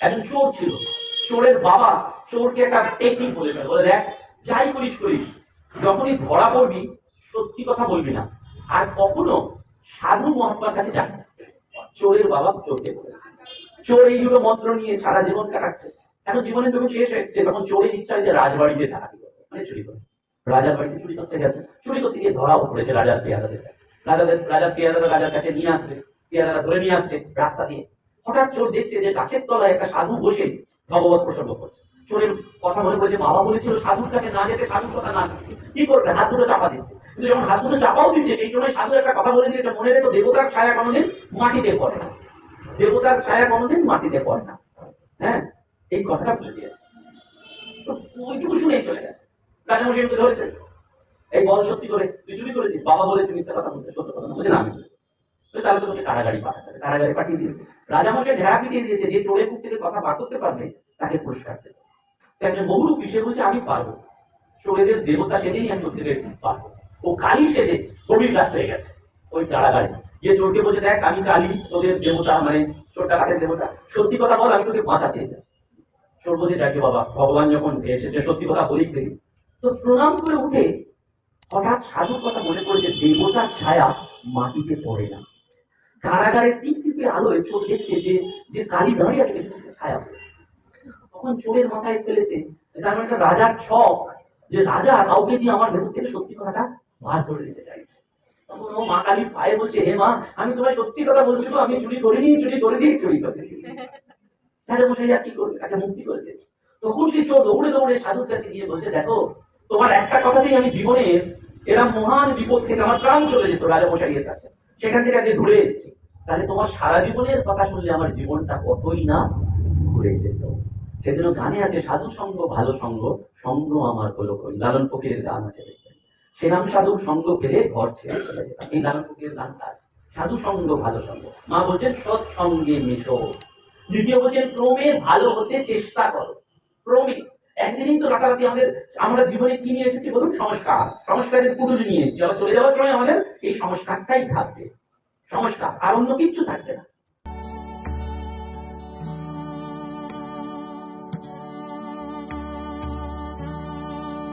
একজন চোর ছিল। চোরের বাবা চোরকে একটা টেকনিক বলে বলে, দেখ যাই করিস করিস, যখনই ধরা পড়বি সত্যি কথা বলবি না, আর কখনো সাধু মহাত্মার কাছে যাবি না। চোরের বাবা চোরকে বলে, চোর এই দুটো মন্ত্র নিয়ে সারা জীবন কাটাচ্ছে। এখন জীবনে যখন শেষ এসছে তখন চোরের ইচ্ছা যে রাজবাড়িতে থাকা, মানে চুরি করে রাজার বাড়িতে চুরি করতে গেছে। চুরি করতে গিয়ে ধরাও পড়েছে রাজার পেয়াদাদের কাছে। রাজার পেয়াদারা রাজার কাছে নিয়ে আসবে, পেয়াদারা ধরে নিয়ে আসছে রাস্তা দিয়ে। হঠাৎ চোর দেখছে যে গাছের তলায় একটা সাধু বসে ভগবত প্রসঙ্গ করছে। চোরের কথা মনে পড়েছে, বাবা বলেছিল সাধুর কাছে না যেতে, সাধুর কথা না শুনতে। কি করবে? হাত দুটো চাপা দিচ্ছে। কিন্তু যখন হাত দুটো চাপাও দিচ্ছে সেই সময় সাধু একটা কথা বলে দিয়েছে, মনে রেখো দেবতার ছায়া কোনোদিন মাটিতে পড়ে না, দেবতার ছায়া কোনোদিন মাটিতে পড়ে না। হ্যাঁ, এই কথাটা বলে দিয়েছে। তো ওইটুকু শুনেই চলে গেছে। রাজামশাই ধরেছে, এই বল সত্যি করে তুই চুরি করেছিস? বাবা বলেছে মিথ্যা কথা বলতে, সত্য কথা বলছে না আমি চুরি। তাহলে তো তোকে কারাগারি পাঠাতে হবে। কারাগারে পাঠিয়ে দিয়েছে। রাজামশাই ঢেরা পিটিয়ে দিয়েছে, যে চোরের মুখ থেকে কথা বার করতে পারবে তাকে পুরস্কার দেবে। একজন বহুরূপী, সে বলছে আমি পারবো, চোরেদের দেবতা সেজেই আমি করতে পারবো। ও কালী সেজে গভীর রাত হয়ে গেছে ওই কারাগারে গিয়ে চোরকে বলছে, দেখ আমি কালী, তোদের দেবতা, মানে চোরটা কাদের দেবতা, সত্যি কথা বল, আমি তোকে বাঁচাতে এসেছি। চোর বলছে, যাকে বাবা, ভগবান যখন এসেছে সত্যি কথা বলি দেখি। তো প্রণাম করে উঠে হঠাৎ সাধুর কথা মনে পড়েছে, দেবতার ছায়া মাটিতে পড়ে না। কারাগারের টিপটিপে আলোয় চোর দেখছে যে যে কালী দাঁড়িয়ে আছে ছায়া। তখন চোরের মাথায় ফেলেছে তার মানে একটা রাজার ছক, যে রাজা কাউকে দিয়ে আমার ভেতর থেকে সত্যি কথাটা বার করে দিতে চাইছে। তখন ও মা কালীর পায়ে বলছে, হে মা, আমি তোমায় সত্যি কথা বলছি, আমি চুরি করিনি, চুরি করিনি, চুরি করিনি। রাজা মশাই আর কি করবে, তাকে মুক্তি করে দেবে। তখন সেই চোর দৌড়ে দৌড়ে সাধুর কাছে গিয়ে বলছে, দেখো তোমার একটা কথাতেই আমি জীবনের এরা মহান বিপদ থেকে আমার প্রাণ চলে যেত রাজা মশাইয়ের কাছে, সেখান থেকে আগে ঘুরে এসেছি। তাহলে তোমার সারা জীবনের কথা শুনলে আমার জীবনটা কতই না ঘুরে যেত। সেজন্য গানে আছে, সাধু সঙ্গ ভালো সঙ্গ, সঙ্গ আমার হলো কই। লালন ফকিরের গান আছে, দেখবেন, সেরাম সাধুর সঙ্গ পেলে ঘর ছেড়ে চলে যেতাম। এই লালন ফকিরের গানটা আছে, সাধু সঙ্গ ভালো সঙ্গ। মা বলছেন সৎসঙ্গে মেশো। দ্বিতীয় বলছেন ক্রমে ভালো হতে চেষ্টা করো। ক্রমে, একদিনই তো রাতারাতি আমরা জীবনে কি নিয়ে এসেছি বলুন? সংস্কার। সংস্কারের পুটুলি নিয়ে এসেছি, আবার চলে যাওয়ার সময় আমাদের এই সংস্কারটাই থাকবে। সংস্কার, আর অন্য কিচ্ছু থাকবে না।